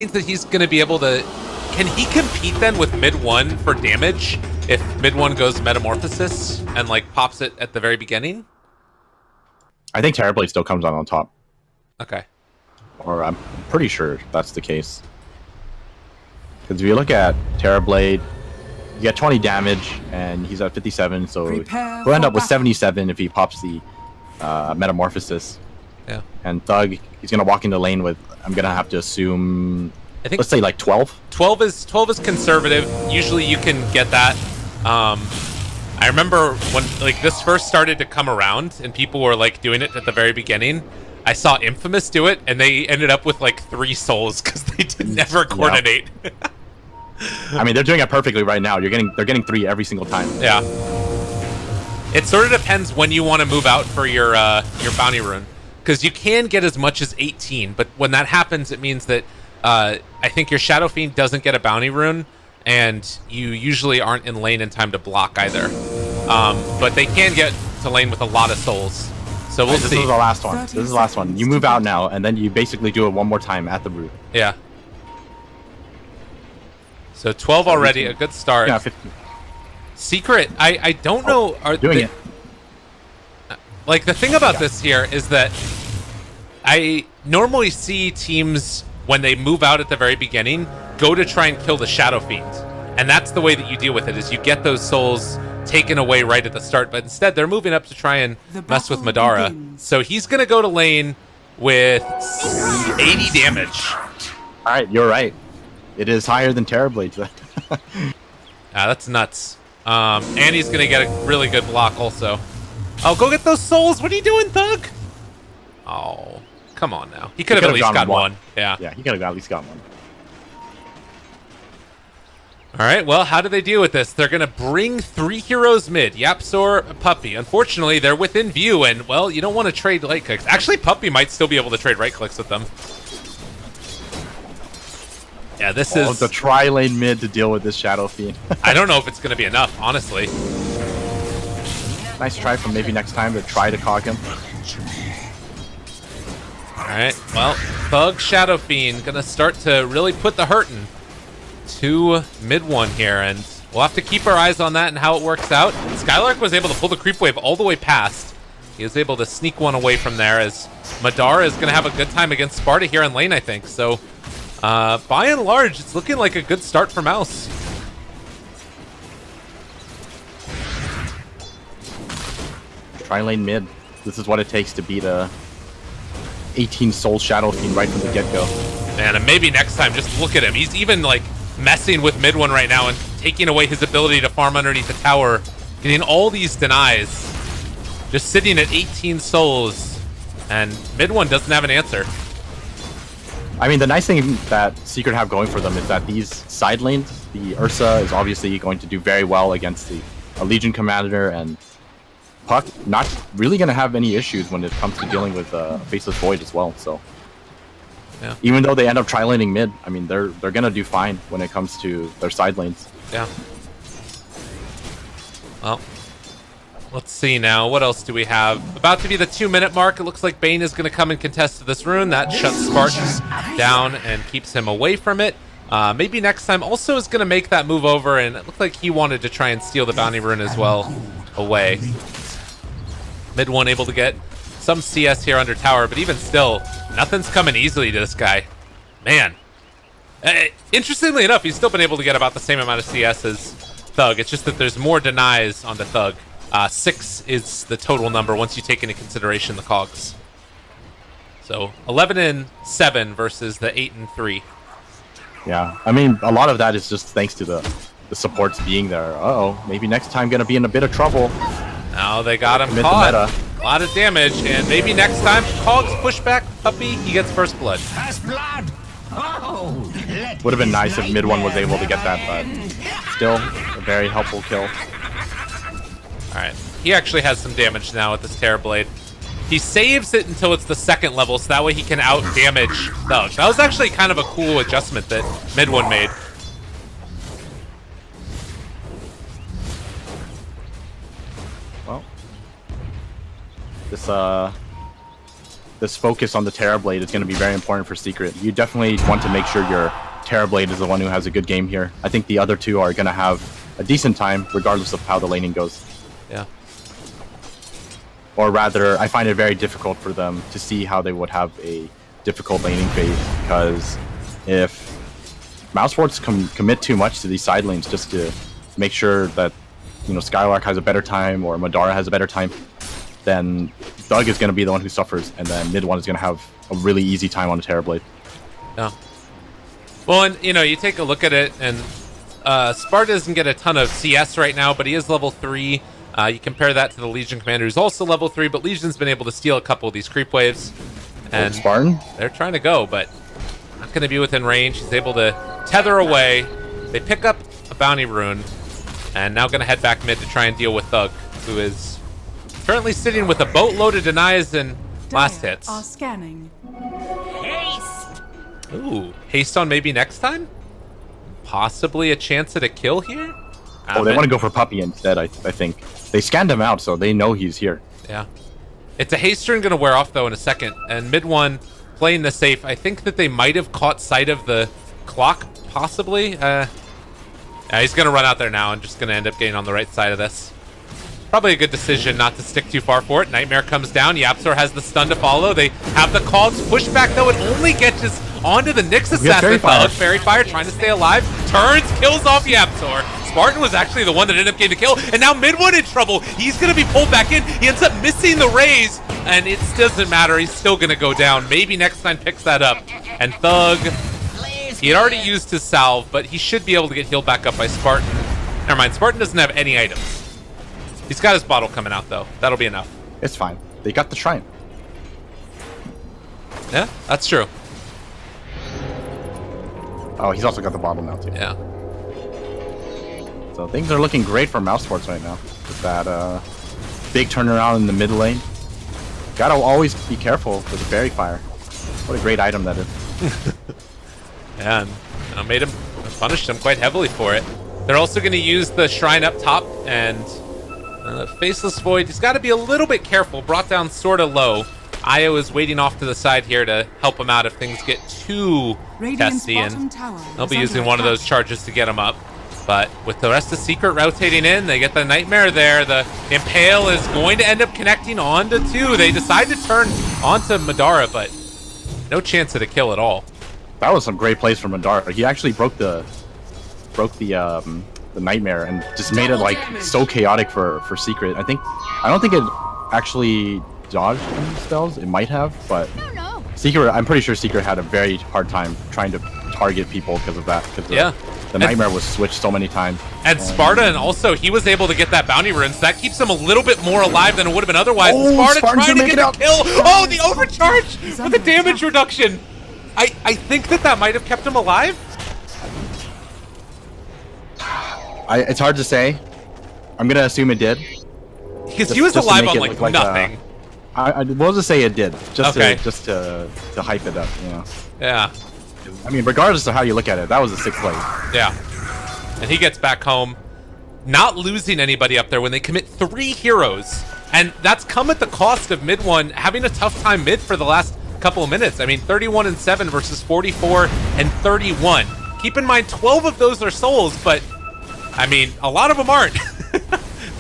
means that he's going to be able to... Can he compete then with mid 1 for damage if mid 1 goes Metamorphosis and like pops it at the very beginning? I think Terrorblade still comes out on top. Okay. Or I'm pretty sure that's the case. Because if you look at Terrorblade, you get 20 damage, and he's at 57, so he'll end up with 77 if he pops the Metamorphosis. Yeah. And Thug, he's going to walk into lane with, I'm going to have to assume, I think let's say like 12? 12 is conservative. Usually you can get that. I remember when like this first started to come around and people were like doing it at the very beginning. I saw Infamous do it, and they ended up with like 3 souls because they did never coordinate. Yeah. I mean, they're doing it perfectly right now. They're getting 3 every single time. Yeah. It sort of depends when you want to move out for your bounty rune, because you can get as much as 18, but when that happens, it means that I think your Shadow Fiend doesn't get a bounty rune, and you usually aren't in lane in time to block either. But they can get to lane with a lot of souls. So we'll see. This is the last one. This is the last one. You move out now, and then you basically do it one more time at the root. Yeah. So 12 already, a good start. Yeah, 15. Secret, I don't know. Are doing it. Like, the thing about this here is that I normally see teams, when they move out at the very beginning, go to try and kill the Shadow Fiend. And that's the way that you deal with it, is you get those souls taken away right at the start, but instead they're moving up to try and mess with Madara. So he's going to go to lane with 80 damage. All right, you're right. It is higher than Terrorblade. That's nuts. And he's going to get a really good block also. Oh, go get those souls. What are you doing, Thug? Oh, come on now. He could have at least got one. Yeah. Yeah, he could have at least got one. All right, well, how do they deal with this? They're going to bring 3 heroes mid. Yapzor, Puppey. Unfortunately, they're within view, and, well, you don't want to trade right clicks. Actually, Puppey might still be able to trade right clicks with them. Yeah, this is... the tri-lane mid to deal with this Shadow Fiend. I don't know if it's going to be enough, honestly. Nice try from maybe next time to try to cog him. Alright, well, Thug Shadow Fiend going to start to really put the hurtin' to mid 1 here, and we'll have to keep our eyes on that and how it works out. Skylark was able to pull the creep wave all the way past. He was able to sneak one away from there, as Madara is going to have a good time against Sparta here in lane, I think. So, by and large, it's looking like a good start for Mouse. Tri-lane mid. This is what it takes to beat a 18 soul Shadow Fiend right from the get-go. Man, and maybe next time, just look at him. He's even, like, messing with mid 1 right now and taking away his ability to farm underneath the tower, getting all these denies, just sitting at 18 souls, and mid 1 doesn't have an answer. I mean, the nice thing that Secret have going for them is that these side lanes, the Ursa is obviously going to do very well against the Legion Commander, and Puck not really going to have any issues when it comes to dealing with Faceless Void as well. So, yeah. Even though they end up tri-laning mid, I mean, they're going to do fine when it comes to their side lanes. Yeah. Well, let's see now. What else do we have? About to be the 2-minute mark. It looks like Bane is going to come and contest this rune. That shuts Spartan down and keeps him away from it. Maybe next time also is going to make that move over, and it looked like he wanted to try and steal the bounty rune as well away. Mid 1 able to get some CS here under tower, but even still, nothing's coming easily to this guy. Man. Interestingly enough, he's still been able to get about the same amount of CS as Thug. It's just that there's more denies onto Thug. 6 is the total number once you take into consideration the cogs. So 11 and 7 versus the 8 and 3. Yeah, I mean, a lot of that is just thanks to the supports being there. Uh-oh, maybe next time gonna be in a bit of trouble. Now they got him caught. A lot of damage, and maybe next time cogs push back Puppey, he gets first blood. Would have been nice if mid 1 was able to get that, but still a very helpful kill. Alright, he actually has some damage now with this Terrorblade. He saves it until it's the 2nd level, so that way he can out-damage Thug. That was actually kind of a cool adjustment that mid 1 made. Well, this this focus on the Terrorblade is going to be very important for Secret. You definitely want to make sure your Terrorblade is the one who has a good game here. I think the other two are going to have a decent time, regardless of how the laning goes. Yeah. Or rather, I find it very difficult for them to see how they would have a difficult laning phase, because if mousesports commit too much to these side lanes just to make sure that, you know, Skylark has a better time or Madara has a better time, then Doug is going to be the one who suffers, and then mid one is going to have a really easy time on the Terrorblade. Yeah. Well, and you know, you take a look at it, and Sparta doesn't get a ton of CS right now, but he is level 3. You compare that to the Legion commander, who's also level 3, but Legion's been able to steal a couple of these creep waves. And Spartan? They're trying to go, but not going to be within range. He's able to tether away. They pick up a bounty rune, and now going to head back mid to try and deal with Thug, who is currently sitting with a boatload of denies and last hits. Are scanning. Haste! Ooh, haste on maybe next time? Possibly a chance at a kill here? Oh, they want to go for Puppy instead, I think. They scanned him out, so they know he's here. Yeah. It's a haste turn going to wear off, though, in a second. And mid one playing the safe. I think that they might have caught sight of the clock, possibly. Yeah, he's going to run out there now and just going to end up getting on the right side of this. Probably a good decision not to stick too far for it. Nightmare comes down. Yapzor has the stun to follow. They have the call to push back, though. It only gets us onto the Nyx assassin. Fairy Fire trying to stay alive. Turns, kills off Yapzor. Spartan was actually the one that ended up getting the kill. And now mid one in trouble. He's going to be pulled back in. He ends up missing the raise. And it doesn't matter. He's still going to go down. Maybe next time picks that up. And Thug, he had already used his salve, but he should be able to get healed back up by Spartan. Never mind. Spartan doesn't have any items. He's got his bottle coming out, though. That'll be enough. It's fine. They got the shrine. Yeah, that's true. Oh, he's also got the bottle now, too. Yeah. So things are looking great for mousesports right now. With that big turnaround in the mid lane. Gotta always be careful with the Fairy Fire. What a great item that is. Yeah, and made him, punished him quite heavily for it. They're also going to use the shrine up top, and Faceless Void, he's got to be a little bit careful. Brought down sort of low. Io is waiting off to the side here to help him out if things get too testy, and they'll be using one of those charges to get him up. But with the rest of Secret rotating in, they get the Nightmare there. The Impale is going to end up connecting onto 2. They decide to turn onto Madara, but no chance at a kill at all. That was some great plays from Madara. He actually broke the Nightmare and just made it like so chaotic for Secret. I don't think it actually dodged any spells. It might have, but Secret, I'm pretty sure Secret had a very hard time trying to target people because of that. Because the Nightmare was switched so many times. And Spartan also, he was able to get that bounty rune, so that keeps him a little bit more alive than it would have been otherwise. Oh, Sparta Spartan's trying to get make the kill. Oh, the overcharge with the damage reduction. I think that might have kept him alive. It's hard to say. I'm gonna assume it did. Because he was alive on like nothing. I will just say it did, just okay. to hype it up, you know. Yeah. I mean, regardless of how you look at it, that was a 6 play. Yeah. And he gets back home, not losing anybody up there when they commit 3 heroes. And that's come at the cost of mid one having a tough time mid for the last couple of minutes. I mean, 31-7 versus 44 and 31. Keep in mind, 12 of those are souls, but I mean, a lot of them aren't.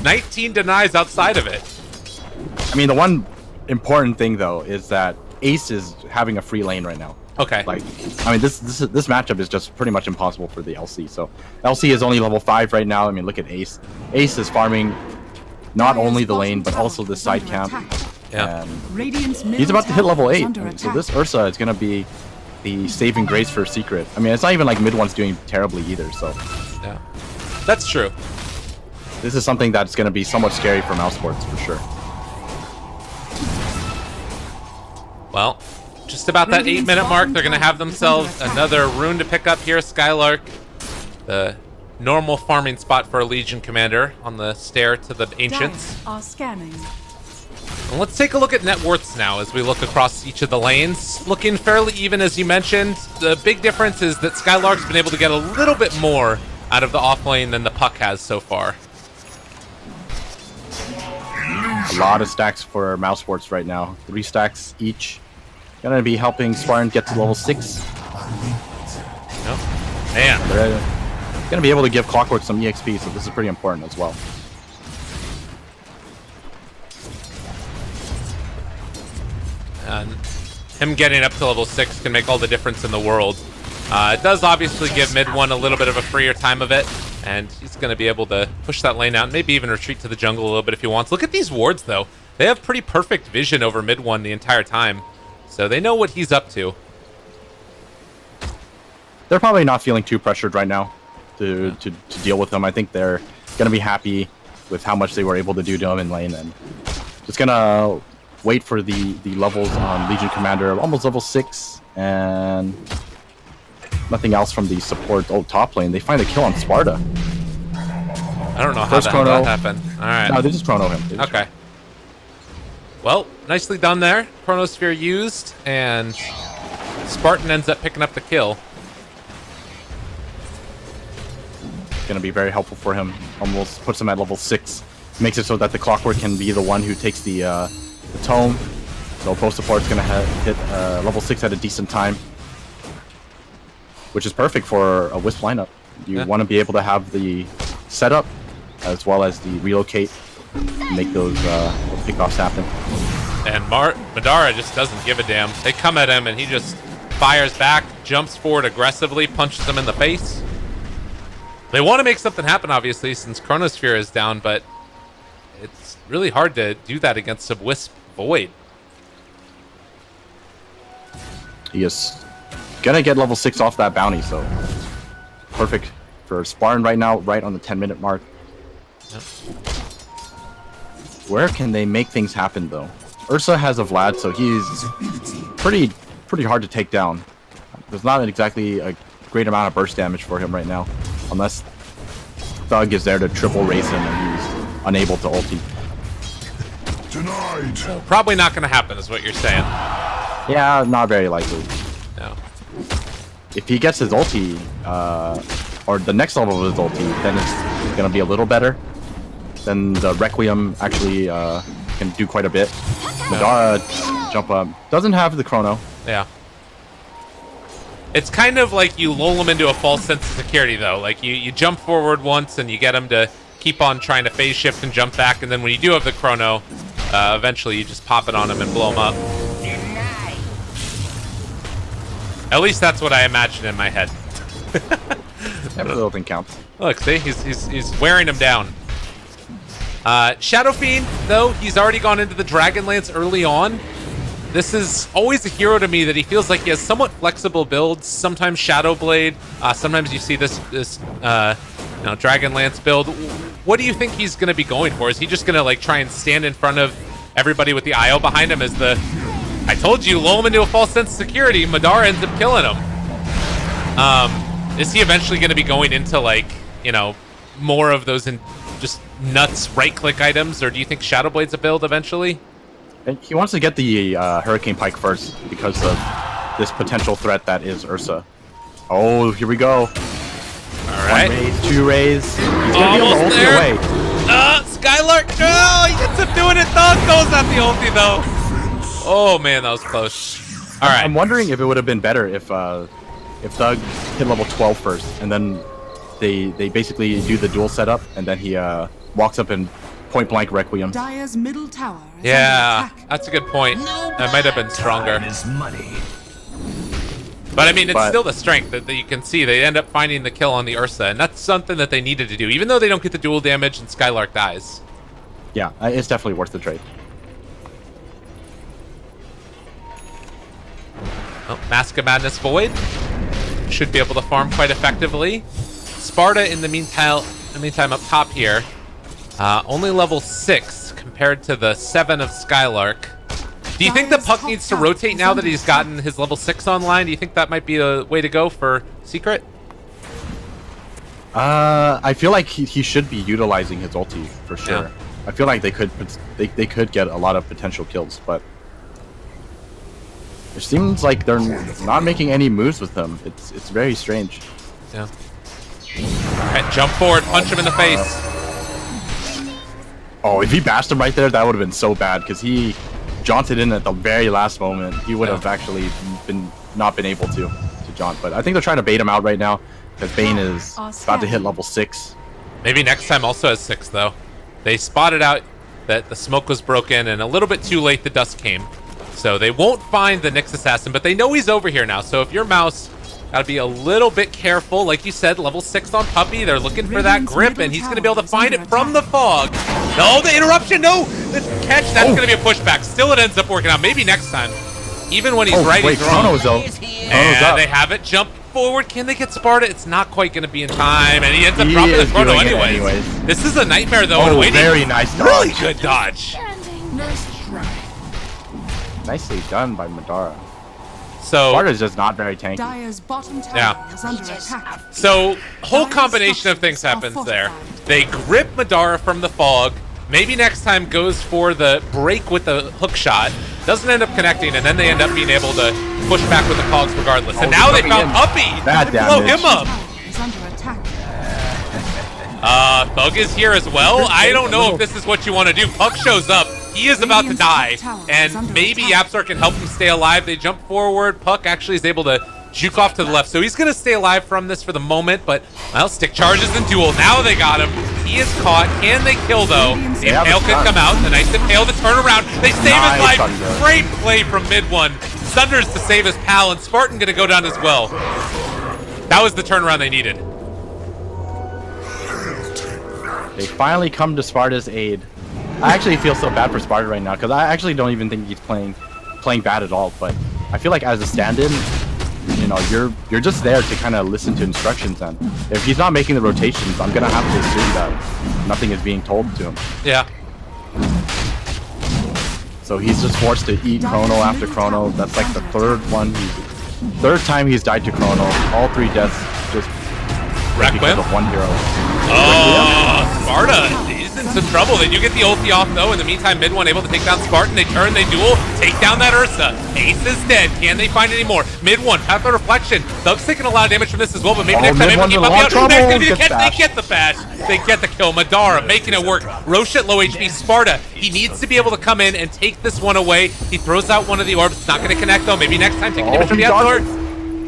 19 denies outside of it. I mean, the one important thing though is that Ace is having a free lane right now. Okay. Like, I mean, this matchup is just pretty much impossible for the LC. So LC is only level 5 right now. I mean, look at Ace. Ace is farming not only the lane but also the side camp. Yeah. And he's about to hit level 8. I mean, so this Ursa is gonna be the saving grace for Secret. I mean, it's not even like mid one's doing terribly either. So yeah, that's true. This is something that's gonna be somewhat scary for mousesports for sure. Well, just about that 8-minute mark, they're going to have themselves another rune to pick up here. Skylark, the normal farming spot for a Legion commander on the stair to the Ancients. Are scanning. And let's take a look at net worths now as we look across each of the lanes. Looking fairly even, as you mentioned. The big difference is that Skylark's been able to get a little bit more out of the off lane than the Puck has so far. A lot of stacks for mousesports right now. 3 stacks each Gonna be helping Spartan get to level 6. Nope. Man. They're gonna be able to give Clockwork some EXP, so this is pretty important as well. And him getting up to level 6 can make all the difference in the world. It does obviously give mid one a little bit of a freer time of it, and he's going to be able to push that lane out and maybe even retreat to the jungle a little bit if he wants. Look at these wards, though. They have pretty perfect vision over mid one the entire time, so they know what he's up to. They're probably not feeling too pressured right now to deal with him. I think they're going to be happy with how much they were able to do to him in lane, and just going to wait for the levels on Legion Commander, almost level 6, and nothing else from the support top lane. They find a kill on Sparta. I don't know how that happened. All right. No, they just chrono him. Okay. Well, nicely done there. Chronosphere used, and Spartan ends up picking up the kill. Going to be very helpful for him. Almost puts him at level 6. Makes it so that the Clockwork can be the one who takes the tome. So both support's going to hit level 6 at a decent time, which is perfect for a Wisp lineup. You want to be able to have the setup as well as the relocate, make those pickoffs happen. And Madara just doesn't give a damn. They come at him and he just fires back, jumps forward aggressively, punches them in the face. They want to make something happen, obviously, since Chronosphere is down, but it's really hard to do that against a Wisp Void. He is gonna get level 6 off that bounty, so perfect for Spartan right now, right on the 10-minute mark. Yep. Where can they make things happen, though? Ursa has a Vlad, so he's pretty hard to take down. There's not exactly a great amount of burst damage for him right now, unless Thug is there to triple race him and he's unable to ulti. So probably not going to happen, is what you're saying. Yeah, not very likely. No. If he gets his ulti, or the next level of his ulti, then it's going to be a little better. Then the Requiem actually can do quite a bit. Madara jump up. Doesn't have the chrono. Yeah. It's kind of like you lull him into a false sense of security, though. Like, you jump forward once and you get him to keep on trying to phase shift and jump back, and then when you do have the chrono, eventually you just pop it on him and blow him up. At least that's what I imagine in my head. Every little thing counts. Look, see? He's wearing him down. Shadow Fiend, though, he's already gone into the Dragon Lance early on. This is always a hero to me that he feels like he has somewhat flexible builds. Sometimes Shadow Blade, sometimes you see this Dragon Lance build. What do you think he's going to be going for? Is he just going to like try and stand in front of everybody with the IO behind him as the... I told you, lull him into a false sense of security. Madara ends up killing him. Is he eventually going to be going into like, more of those just nuts right-click items, or do you think Shadow Blade's a build eventually? And he wants to get the Hurricane Pike first because of this potential threat that is Ursa. Oh, here we go. All right. 1 raise, 2 raise. He's gonna be able to ulti there. away. Skylark! No! He ends up doing it! Thug goes at the ulti, though. Oh, man, that was close. All right. I'm wondering if it would have been better if Thug hit level 12 first, and then they basically do the duel setup, and then he walks up and point blank Requiem. Dire's middle tower is Yeah, under attack. that's a good point. That might have been stronger. But I mean, it's still the strength that you can see. They end up finding the kill on the Ursa, and that's something that they needed to do, even though they don't get the dual damage and Skylark dies. Yeah, it's definitely worth the trade. Oh, Mask of Madness Void should be able to farm quite effectively. Sparta, in the meantime, up top here, only level 6 compared to the 7 of Skylark. Do you think the Puck needs to rotate now that he's gotten his level 6 online? Do you think that might be a way to go for Secret? I feel like he should be utilizing his ulti for sure. Yeah. I feel like they could get a lot of potential kills, but it seems like they're not making any moves with him. It's very strange. Yeah. All right, jump forward, punch him in the face. Oh, if he bashed him right there, that would have been so bad because he jaunted in at the very last moment, he would have actually not been able to jaunt. But I think they're trying to bait him out right now because Bane is about to hit level 6. Maybe next time also has 6 though. They spotted out that the smoke was broken and a little bit too late the dust came. So they won't find the Nyx Assassin, but they know he's over here now. So if you're Mouse, gotta be a little bit careful. Like you said, level 6 on Puppy. They're looking for that grip, and he's gonna be able to find it from the fog. No, the interruption, no! The catch, that's gonna be a pushback. Still it ends up working out. Maybe next time. Even when he's right, wait, he's wrong. Chrono's though. And they have it jump forward. Can they get Sparta? It's not quite gonna be in time, and he ends up dropping the Chrono anyways. This is a nightmare though. Oh, very nice dodge. Really good dodge. Nicely done by Madara. So Sparta's just not very tanky. Dire's bottom tower is under attack. So whole combination of things happens there. They grip Madara from the fog. Maybe next time goes for the break with the hook shot. Doesn't end up connecting, and then they end up being able to push back with the cogs regardless. And now they found Puppy. Bad Blow damage. him up. Is under attack. Thug is here as well. I don't know if this is what you want to do. Puck shows up. He is about to die, and maybe Yapstar can help him stay alive. They jump forward. Puck actually is able to juke off to the left, so he's going to stay alive from this for the moment, but, well, stick charges and duel. Now they got him. He is caught. Can they kill, though? The Impale could come out. The nice Impale, the turnaround. They save his life. Thunder. Great play from mid one. Thunder's to save his pal, and Spartan going to go down as well. That was the turnaround they needed. They finally come to Sparta's aid. I actually feel so bad for Sparta right now because I actually don't even think he's playing bad at all. But I feel like as a stand-in, you know, you're just there to kind of listen to instructions. And if he's not making the rotations, I'm gonna have to assume that nothing is being told to him. Yeah. So he's just forced to eat Chrono after Chrono. That's like the third time he's died to Chrono. All 3 deaths just because of one hero. Oh, Sparta, he's in some trouble. They do get the ulti off, though. In the meantime, mid one able to take down Spartan. They turn, they duel, take down that Ursa. Ace is dead. Can they find any more? Mid one, Path of Reflection. Thug's taking a lot of damage from this as well, but maybe next time able to keep up out. Next gonna be the catch. They get the bash. They get the kill. Madara making it work. Roche at low HP. Sparta, he needs to be able to come in and take this one away. He throws out one of the orbs. It's not going to connect, though. Maybe next time, take damage from the other.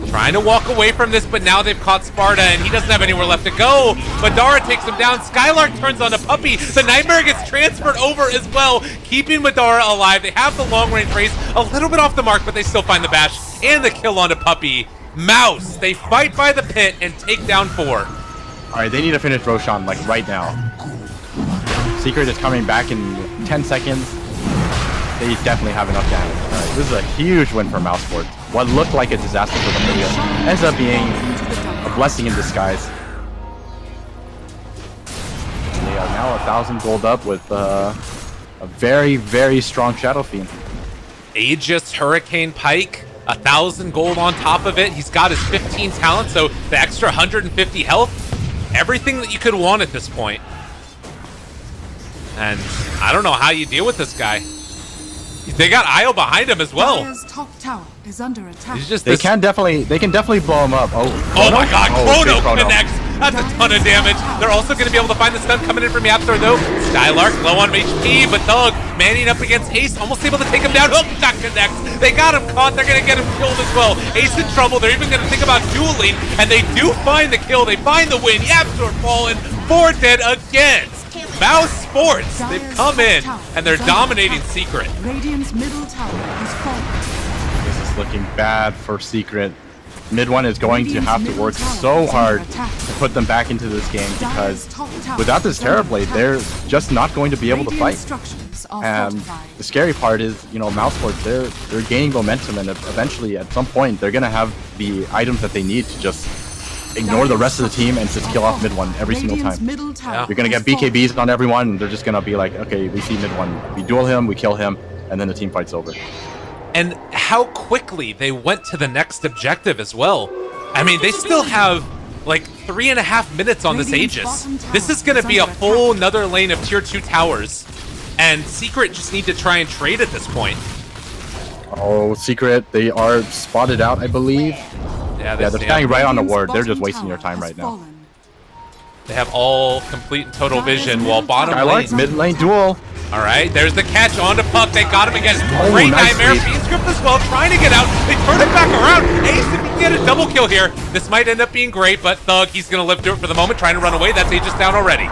Trying to walk away from this, but now they've caught Sparta, and he doesn't have anywhere left to go. Madara takes him down. Skylark turns on to Puppy. The Nightmare gets transferred over as well, keeping Madara alive. They have the long-range race, a little bit off the mark, but they still find the bash and the kill onto Puppy. Mouse, they fight by the pit and take down 4. All right, they need to finish Roshan like right now. Secret is coming back in 10 seconds. They definitely have enough damage. All right, this is a huge win for mousesports. What looked like a disaster for the video ends up being a blessing in disguise. They are now 1,000 gold up with a very, very strong Shadow Fiend. Aegis, Hurricane Pike, 1,000 gold on top of it. He's got his 15 talent, so the extra 150 health. Everything that you could want at this point. And I don't know how you deal with this guy. They got Io behind him as well. Dire's top tower is under attack. He's just They can definitely blow him up. Oh my god, Chrono big connects. That's a ton of damage. They're also going to be able to find the stun coming in from Yapstar, though. Skylark low on HP, but Thug manning up against Ace, almost able to take him down. Hook shot connects. They got him caught. They're going to get him killed as well. Ace in trouble. They're even going to think about dueling, and they do find the kill. They find the win. Yapstar fallen. 4 dead again. mousesports, they've come in, and they're dominating Secret. Radiant's middle tower is falling. This is looking bad for Secret. Mid one is going to have to work so hard to put them back into this game because without this Terrorblade, they're just not going to be able to fight. And the scary part is, you know, mousesports, they're gaining momentum, and eventually at some point they're gonna have the items that they need to just ignore the rest of the team and just kill off mid one every single time. You're gonna get BKBs on everyone, and they're just gonna be like, okay, we see mid one, we duel him, we kill him, and then the team fight's over. And how quickly they went to the next objective as well. I mean, they still have like 3.5 minutes on this Aegis. This is gonna be a whole nother lane of tier 2 towers. And Secret just need to try and trade at this point. Oh, Secret, they are spotted out, I believe. Yeah, they're standing right on the ward. They're just wasting your time right now. They have all complete and total vision while bottom lane. Mid lane duel. All right, there's the catch onto Puck. They got him again. Oh, Great nice nightmare. lead. Fiend script as well, trying to get out. They turn it back around. Ace, if he can get a double kill here, this might end up being great, but Thug, he's going to live through it for the moment, trying to run away. That's Aegis down already.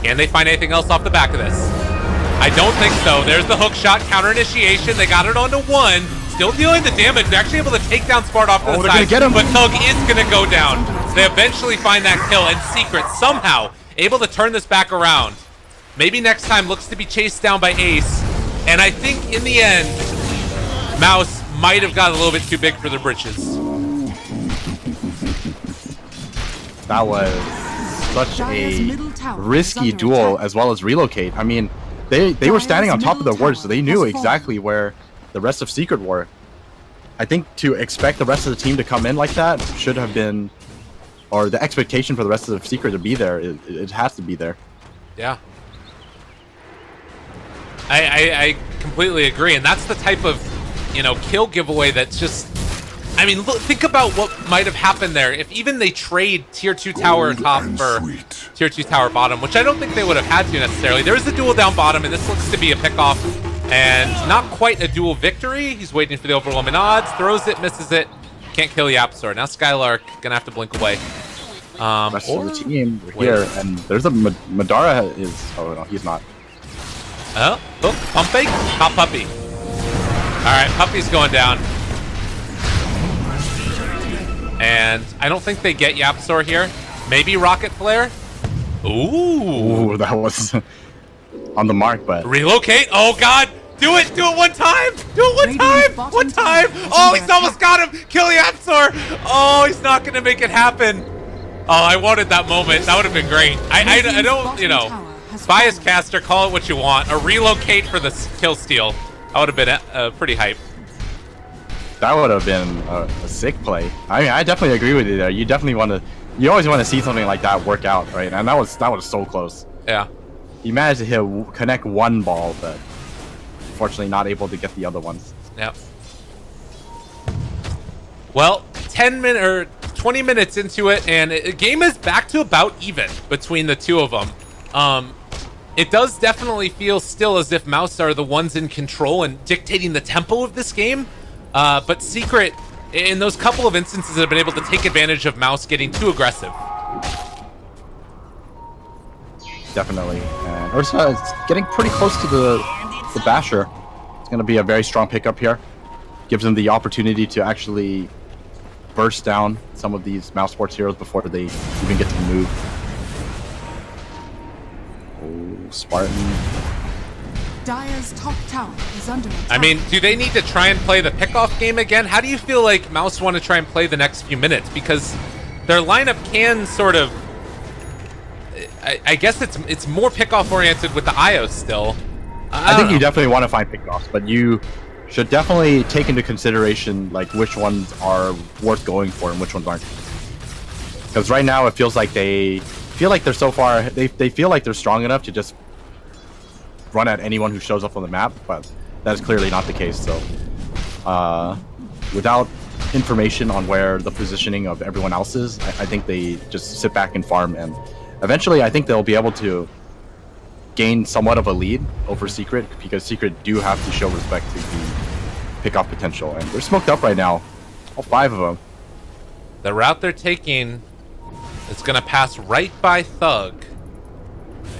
Can they find anything else off the back of this? I don't think so. There's the hook shot, counter initiation. They got it onto one. Still dealing the damage. They're actually able to take down Spart off to the they're side. gonna get him. But Thug is going to go down. They eventually find that kill, and Secret somehow able to turn this back around. Maybe next time looks to be chased down by Ace. And I think in the end, Mouse might have got a little bit too big for their britches. That was such Dire's a middle tower is risky under dual attack. as well as relocate. I mean, they were standing on top of their middle wards, so they tower knew has fallen. exactly where the rest of Secret were. I think to expect the rest of the team to come in like that should have been, or the expectation for the rest of the Secret to be there, it has to be there. Yeah. I completely agree, and that's the type of, kill giveaway that's just, I mean, look, think about what might have happened there if even they trade tier 2 tower top for tier 2 tower bottom, which I don't think they would have had to necessarily. There's a duel down bottom, and this looks to be a pickoff, and not quite a duel victory. He's waiting for the overwhelming odds, throws it, misses it, can't kill Yapsor. Now Skylark gonna have to blink away. Rest of the team here, and there's a Madara is. Oh no, he's not. Oh, pump fake, top puppy. All right, puppy's going down. And I don't think they get Yapsor here. Maybe Rocket Flare. Ooh. Ooh, that was on the mark, but Relocate. Oh, God. Do it. Do it one time. Do it one Radiant's time. bottom One time. tower is Oh, under he's almost got him. Kill Yapsor. Oh, he's not going to make it happen. Oh, I wanted that moment. That would have been great. I don't, bias caster, call it what you want. A relocate for the kill steal. That would have been pretty hype. that would have been a sick play. I mean, I definitely agree with you there. You definitely want to, you always want to see something like that work out, right? And that was so close. Yeah. He managed to connect one ball, but unfortunately not able to get the other ones. Yep. Well, 20 minutes into it, and the game is back to about even between the two of them. It does definitely feel still as if Mouse are the ones in control and dictating the tempo of this game. But Secret, in those couple of instances, have been able to take advantage of Mouse getting too aggressive. Definitely. And Ursa is getting pretty close to the Basher. It's going to be a very strong pickup here. Gives him the opportunity to actually burst down some of these mousesports heroes before they even get to move. Oh, Spartan. Dire's top tower is under attack. I mean, do they need to try and play the pickoff game again? How do you feel like Mouse want to try and play the next few minutes? Because their lineup can sort of, I guess it's more pickoff oriented with the IO still. I think you definitely want to find pickoffs, but you should definitely take into consideration like which ones are worth going for and which ones aren't. Because right now it feels like they feel like they're so far, they feel like they're strong enough to just run at anyone who shows up on the map, but that is clearly not the case. So without information on where the positioning of everyone else is, I think they just sit back and farm, and eventually I think they'll be able to gain somewhat of a lead over Secret, because Secret do have to show respect to the pickoff potential, and they're smoked up right now, all 5 of them. The route they're taking is going to pass right by Thug.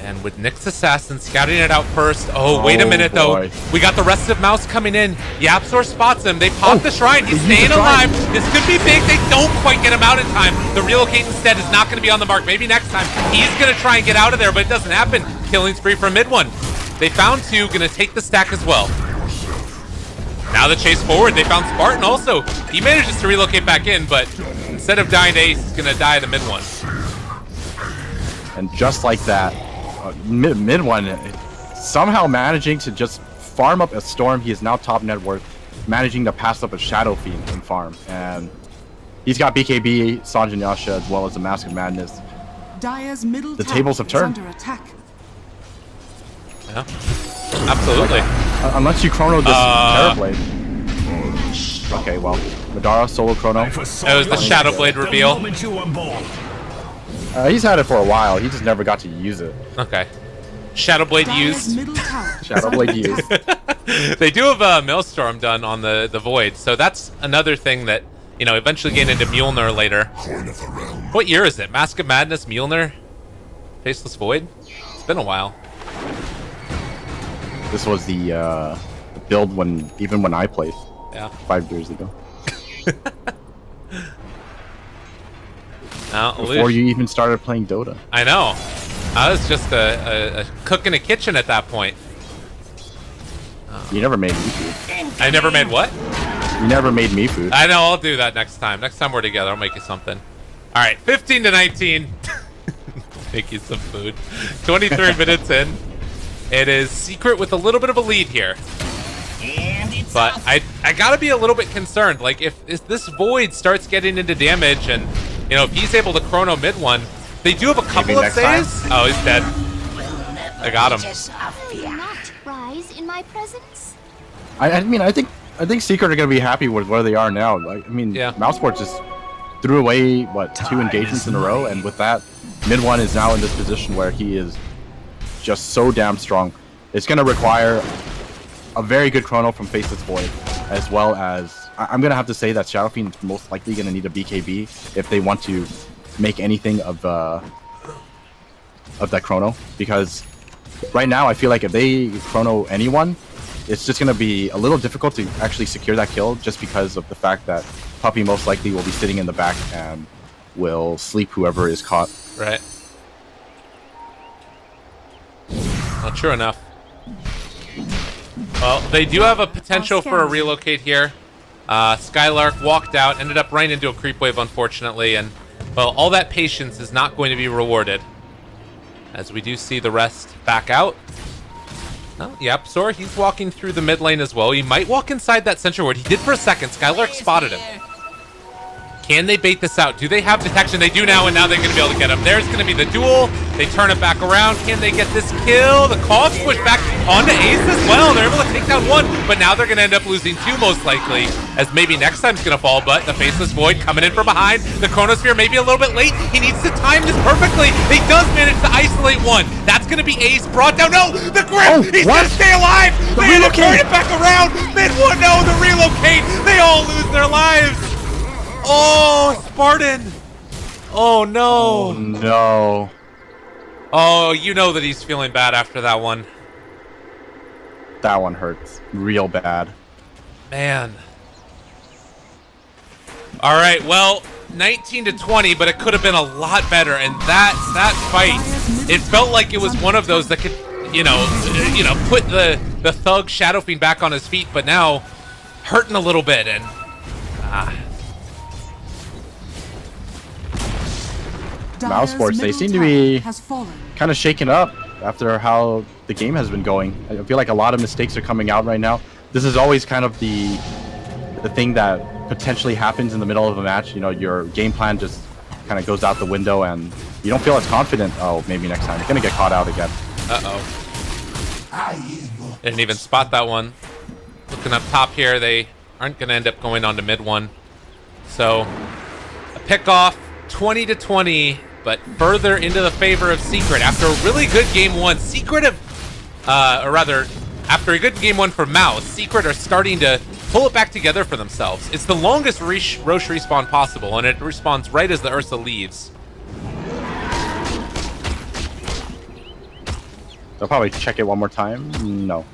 And with Nyx Assassin scouting it out first. Oh, wait a minute, boy. though. We got the rest of Mouse coming in. Yapsor spots him. They pop the shrine. He's they use staying the shrine. alive. This could be big. They don't quite get him out in time. The relocate instead is not going to be on the mark. Maybe next time. He's going to try and get out of there, but it doesn't happen. Killing spree from mid one. They found 2. Going to take the stack as well. Now the chase forward. They found Spartan also. He manages to relocate back in, but instead of dying to Ace, he's going to die to mid one. And just like that, mid one somehow managing to just farm up a Storm. He is now top net worth, managing to pass up a Shadow Fiend in farm, and he's got BKB, Sanjin Yasha, as well as the Mask of Madness. Dire's middle The tower tables have is turned. under attack. Yeah, absolutely. Unless you chrono this Terrorblade. Okay, well, Madara solo chrono. It was the Shadow Blade reveal. He's had it for a while. He just never got to use it. Okay. Shadow Blade Dire's used. middle tower Shadow Blade used. They do have a Maelstrom done on the Void, so that's another thing that, you know, eventually get into Mjolnir later. What year is it? Mask of Madness, Mjolnir, Faceless Void? It's been a while. This was the build even when I played. Yeah. 5 years ago. Before Before you even started playing Dota. I know. I was just a cook in a kitchen at that point. You never made me food. I never made what? You never made me food. I know, I'll do that next time. Next time we're together, I'll make you something. All right, 15 to 19. Make you some food. 23 minutes in. It is Secret with a little bit of a lead here. But I gotta be a little bit concerned. Like, if this Void starts getting into damage and, you know, if he's able to chrono mid one, they do have a couple of saves. Oh, he's dead. I got him. Will you not rise in my presence? I mean, I think Secret are gonna be happy with where they are now. Like, I mean, Yeah. mousesports just threw away what 2 engagements in a row, and with that, mid one is now in this position where he is just so damn strong. It's gonna require a very good chrono from Faceless Void, as well as I'm gonna have to say that Shadow Fiend is most likely gonna need a BKB if they want to make anything of that chrono, because right now I feel like if they chrono anyone, it's just gonna be a little difficult to actually secure that kill, just because of the fact that Puppy most likely will be sitting in the back and will sleep whoever is caught. Right. Well, true enough. Well, they do have a potential for a relocate here. Skylark walked out, ended up right into a creep wave, unfortunately, and, well, all that patience is not going to be rewarded. As we do see the rest back out. Oh, yep, Sor, he's walking through the mid lane as well. He might walk inside that sentry ward. He did for a second. Skylark spotted him. Can they bait this out? Do they have detection? They do now, and now they're going to be able to get him. There's going to be the duel. They turn it back around. Can they get this kill? The call push back onto Ace as well. They're able to take down 1, but now they're going to end up losing 2 most likely, as maybe next time's going to fall, but the Faceless Void coming in from behind. The Chronosphere maybe a little bit late. He needs to time this perfectly. He does manage to isolate 1. That's going to be Ace brought down. No, the grip! Oh, He's what? going to stay alive! The They end up turning relocate! it back around! Mid-1, no, the relocate! They all lose their lives! Oh, Spartan! Oh, no. Oh no. Oh, you know that he's feeling bad after that one. That one hurts real bad. Man. All right, well, 19 to 20, but it could have been a lot better. And that fight, it felt like it was one of those that could, you know, put the thug Shadow Fiend back on his feet, but now hurting a little bit. And Mousesports, they seem to be kind of shaken up after how the game has been going. I feel like a lot of mistakes are coming out right now. This is always kind of the thing that potentially happens in the middle of a match. You know, your game plan just kind of goes out the window and you don't feel as confident. Oh, maybe next time. You're going to get caught out again. Uh-oh. Didn't even spot that one. Looking up top here, they aren't going to end up going on to mid one. So, a pick off, 20 to 20, but further into the favor of Secret. After a really good game 1, Secret have, or rather, after a good game 1 for Mouse, Secret are starting to pull it back together for themselves. It's the longest Roche respawn possible, and it respawns right as the Ursa leaves. They'll probably check it one more time. No.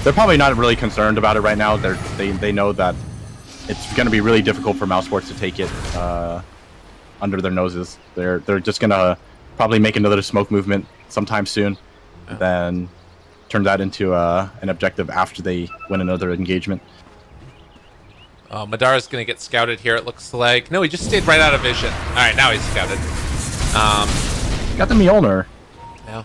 They're probably not really concerned about it right now. They know that it's going to be really difficult for Mousesports to take it under their noses. They're just going to probably make another smoke movement sometime soon, then turn that into an objective after they win another engagement. Madara's going to get scouted here, it looks like. No, he just stayed right out of vision. All right, now he's scouted. Got the Mjolnir. Yeah.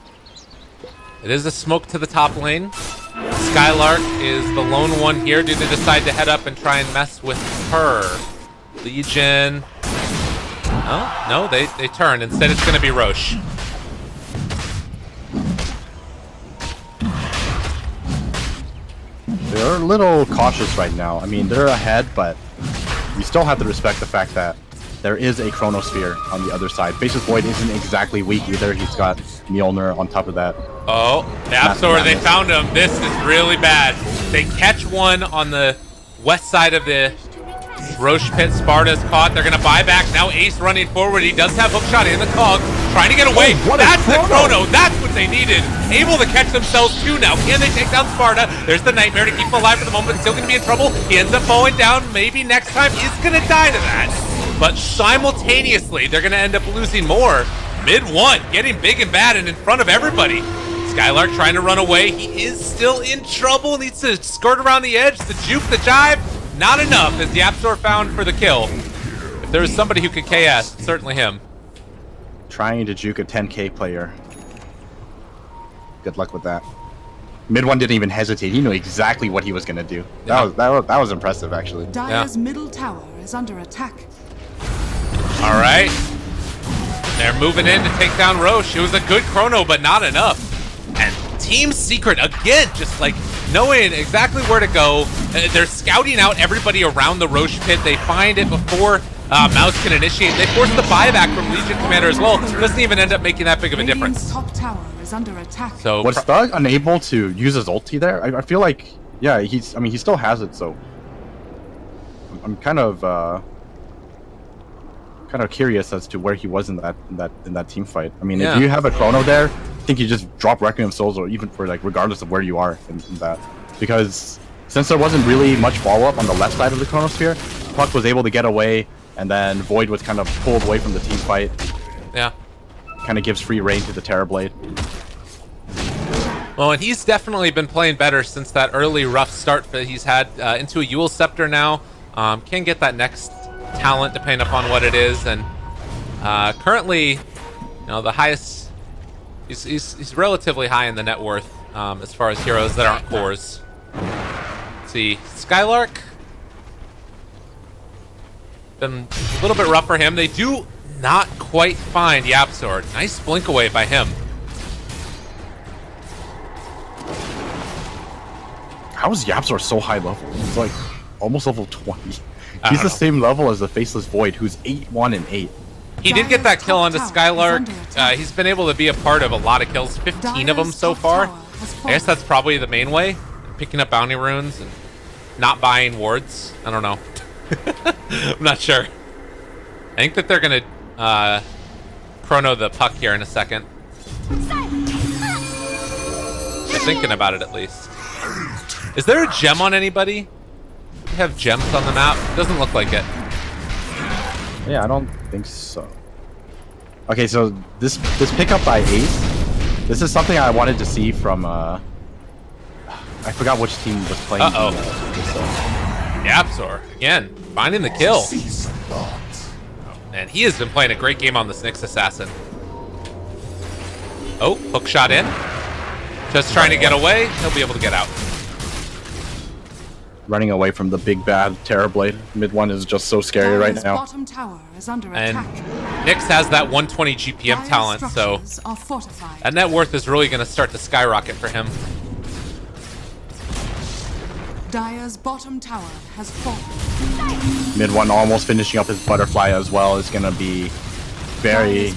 It is a smoke to the top lane. Skylark is the lone one here. Do they decide to head up and try and mess with her? Legion. Oh, no, they turn. Instead, it's going to be Roche. They're a little cautious right now. I mean, they're ahead, but you still have to respect the fact that there is a Chronosphere on the other side. Faceless Void isn't exactly weak either. He's got Mjolnir on top of that. Oh, Absol, they found him. This is really bad. They catch one on the west side of the Roche pit. Sparta's caught. They're going to buy back. Now Ace running forward. He does have hookshot in the cog. Trying to get away. That's the chrono. That's what they needed. Able to catch themselves too now. Can they take down Sparta? There's the Nightmare to keep him alive for the moment. Still going to be in trouble. He ends up falling down. Maybe next time he's going to die to that. But simultaneously, they're going to end up losing more. Mid one, getting big and bad and in front of everybody. Skylark trying to run away. He is still in trouble. Needs to skirt around the edge. The juke, the jive. Not enough as the Absol found for the kill. If there was somebody who could KS, it's certainly him. Trying to juke a 10k player. Good luck with that. Mid one didn't even hesitate. He knew exactly what he was going to do. That was impressive, actually. Dire's middle tower is under attack. All right. They're moving in to take down Roche. It was a good chrono, but not enough. And Team Secret, again, just like knowing exactly where to go. They're scouting out everybody around the Roche pit. They find it before Mouse can initiate. They force the buyback from Legion Commander as well. Doesn't even end up making that big of a difference. Top tower is under attack. So was Thug unable to use his ulti there? I feel like, yeah, he still has it. So I'm kind of curious as to where he was in that team fight. I mean, if you have a chrono there, I think you just drop Requiem Souls, or even for like regardless of where you are in that, because since there wasn't really much follow up on the left side of the Chronosphere, Puck was able to get away, and then Void was kind of pulled away from the team fight. Yeah, kind of gives free reign to the Terrorblade. Well, and he's definitely been playing better since that early rough start that he's had into a Yule Scepter now. Can get that next talent depending upon what it is, and currently, you know, the highest. He's relatively high in the net worth as far as heroes that aren't cores. Let's see, Skylark. Been a little bit rough for him. They do not quite find Yapsor. Nice blink away by him. How is Yapsor so high level? He's like almost level 20. He's the same level as the Faceless Void, who's 8-1 and 8. He did get that kill onto Skylark. He's been able to be a part of a lot of kills, 15 of them so far. I guess that's probably the main way. Picking up bounty runes and not buying wards. I don't know. I'm not sure. I think that they're going to chrono the Puck here in a second. They're thinking about it at least. Is there a gem on anybody? Do you have gems on the map? Doesn't look like it. Yeah, I don't think so. Okay, so this pickup by Ace, this is something I wanted to see from I forgot which team was playing. Yapsor again finding the kill. And he has been playing a great game on this Nyx Assassin. Oh, hook shot in. Just trying to get away. He'll be able to get out. Running away from the big bad Terrorblade. Mid one is just so scary right now. Bottom tower is under And attack. Nyx has that 120 GPM Dire's talent, so structures are fortified. that net worth is really going to start to skyrocket for him. Dire's bottom tower has fallen. Mid one almost finishing up his butterfly as well is going to be very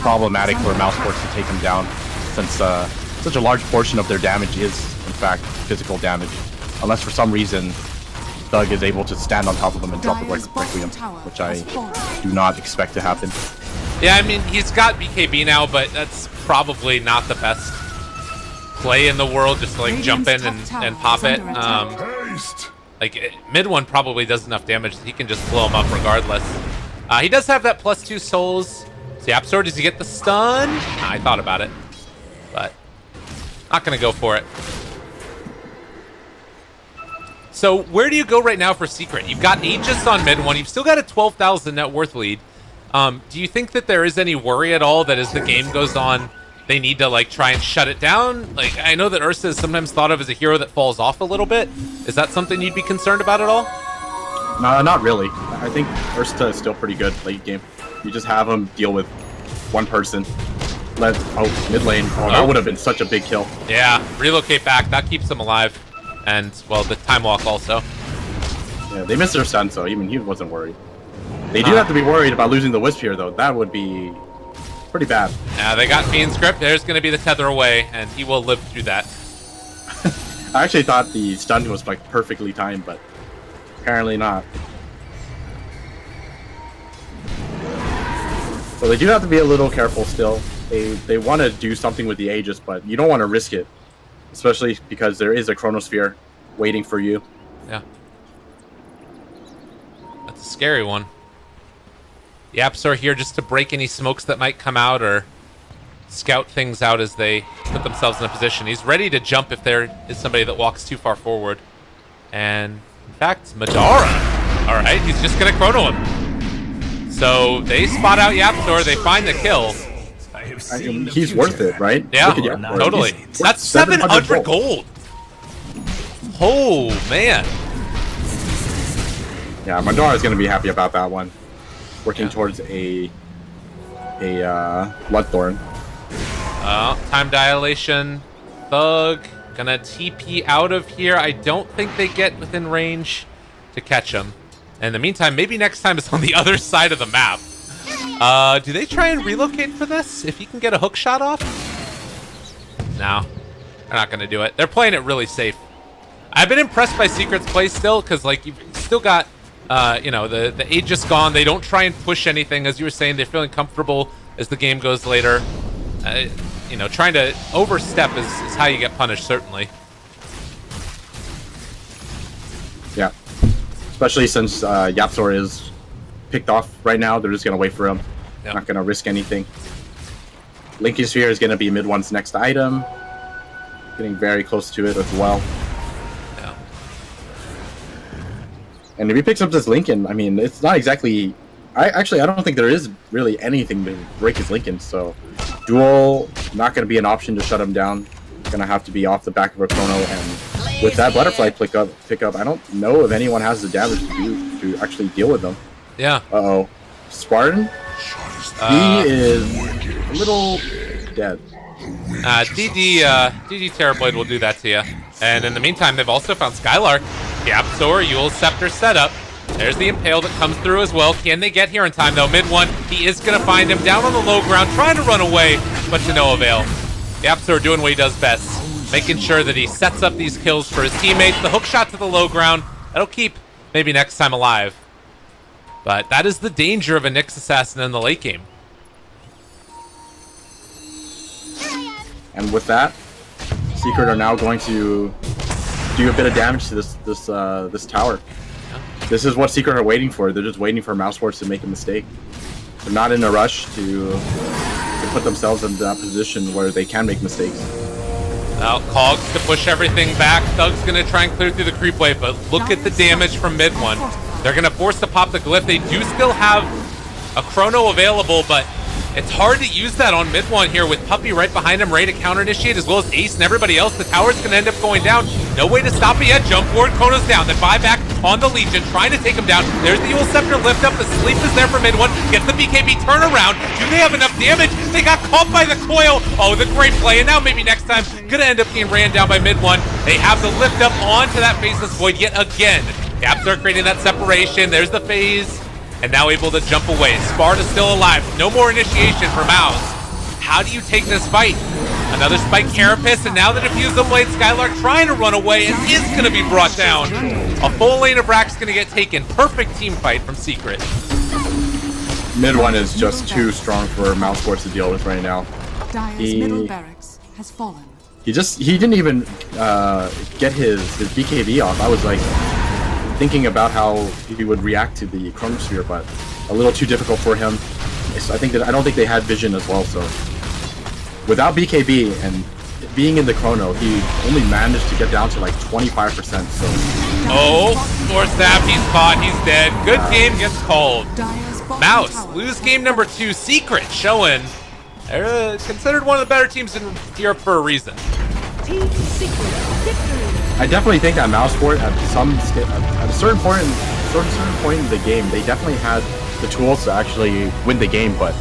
problematic for mousesports to take him down, since such a large portion of their damage is, in fact, physical damage. Unless for some reason Thug is able to stand on top of them and drop the Requiem, which I do not expect to happen. Yeah, I mean, he's got BKB now, but that's probably not the best play in the world, just to like jump in and pop it. Like mid one probably does enough damage that he can just blow him up regardless. He does have that +2 souls. So Yapsor, does he get the stun? Nah, I thought about it, but not gonna go for it. So where do you go right now for Secret? You've got Aegis on mid one. You've still got a 12,000 net worth lead. Do you think that there is any worry at all that as the game goes on, they need to like try and shut it down? Like, I know that Ursa is sometimes thought of as a hero that falls off a little bit. Is that something you'd be concerned about at all? No, not really. I think Ursa is still pretty good late game. You just have him deal with one person. Mid lane. Oh, that would have been such a big kill. Yeah, relocate back. That keeps him alive. And, well, the time walk also. Yeah, they missed their stun, so even he wasn't worried. They do have to be worried about losing the Wisp here, though. That would be pretty bad. Yeah, they got Fiend's Grip. There's going to be the tether away, and he will live through that. I actually thought the stun was like perfectly timed, but apparently not. So they do have to be a little careful still. They want to do something with the Aegis, but you don't want to risk it, especially because there is a Chronosphere waiting for you. Yeah. That's a scary one. The Apps are here just to break any smokes that might come out or scout things out as they put themselves in a position. He's ready to jump if there is somebody that walks too far forward. And, in fact, Madara. All right, he's just going to chrono him. So they spot out Yapzor. They find the kill. He's worth it, right? Yeah, Look at Yapzor. totally. He's That's 700 gold. Oh, man. Yeah, Madara is going to be happy about that one. Working towards a Bloodthorn. Time dilation. Thug gonna TP out of here. I don't think they get within range to catch him. In the meantime, maybe next time it's on the other side of the map. Do they try and relocate for this? If he can get a hook shot off? No, they're not gonna do it. They're playing it really safe. I've been impressed by Secret's play still, because like you've still got you know, the Aegis gone. They don't try and push anything. As you were saying, they're feeling comfortable as the game goes later. You know, trying to overstep is how you get punished, certainly. Yeah. Especially since Yapzor is picked off right now. They're just going to wait for him. Yep. Not going to risk anything. Linking Sphere is going to be mid one's next item. Getting very close to it as well. Yeah. And if he picks up this Lincoln, I mean, it's not exactly... I don't think there is really anything to break his Lincoln, so... Duel, not going to be an option to shut him down. Going to have to be off the back of a Chrono, and with that Butterfly pick up, I don't know if anyone has the damage to actually deal with them. Yeah. Uh-oh. Spartan? He is a little dead. DD Terrorblade will do that to you. And in the meantime, they've also found Skylark. Yapzor, Yule's Scepter setup. There's the Impale that comes through as well. Can they get here in time, though? Mid one, he is going to find him down on the low ground, trying to run away, but to no avail. Yapzor doing what he does best, making sure that he sets up these kills for his teammates. The hook shot to the low ground, that'll keep maybe next time alive. But that is the danger of a Nyx Assassin in the late game. And with that, Secret are now going to do a bit of damage to this tower. This is what Secret are waiting for. They're just waiting for mousesports to make a mistake. They're not in a rush to put themselves in that position where they can make mistakes. Now, Cogs to push everything back. Thug's going to try and clear through the creep wave, but look at the damage from mid one. They're going to force to pop the glyph. They do still have a Chrono available, but it's hard to use that on mid one here with Puppy right behind him, ready to counter initiate, as well as Ace and everybody else. The tower's going to end up going down. No way to stop it yet. Jump forward, Chrono's down. Then buyback on the Legion, trying to take him down. There's the Yule Scepter lift up. The sleep is there for mid one. Gets the BKB turnaround. Do they have enough damage? They got caught by the coil. Oh, the great play. And now maybe next time, gonna end up getting ran down by mid one. They have the lift up onto that Faceless Void yet again. Gaps are creating that separation. There's the phase. And now able to jump away. Sparta's still alive. No more initiation for Mouse. How do you take this fight? Another Spike Carapace, and now the Diffusal Blade Skylark trying to run away and is going to be brought down. A full lane of Rack's going to get taken. Perfect team fight from Secret. Mid one is just too strong for mousesports to deal with right now. Dire's middle barracks has fallen. He didn't even get his BKB off. I was like thinking about how he would react to the Chronosphere, but a little too difficult for him. I don't think they had vision as well, so without BKB and being in the Chrono, he only managed to get down to like 25%, so... Oh, Force Snap, he's caught, he's dead. Good game gets called. Mouse, lose game number 2. Secret showing they're considered one of the better teams in Europe for a reason. Team Secret victory. I definitely think that Mousesport at a certain point in the game, they definitely had the tools to actually win the game, but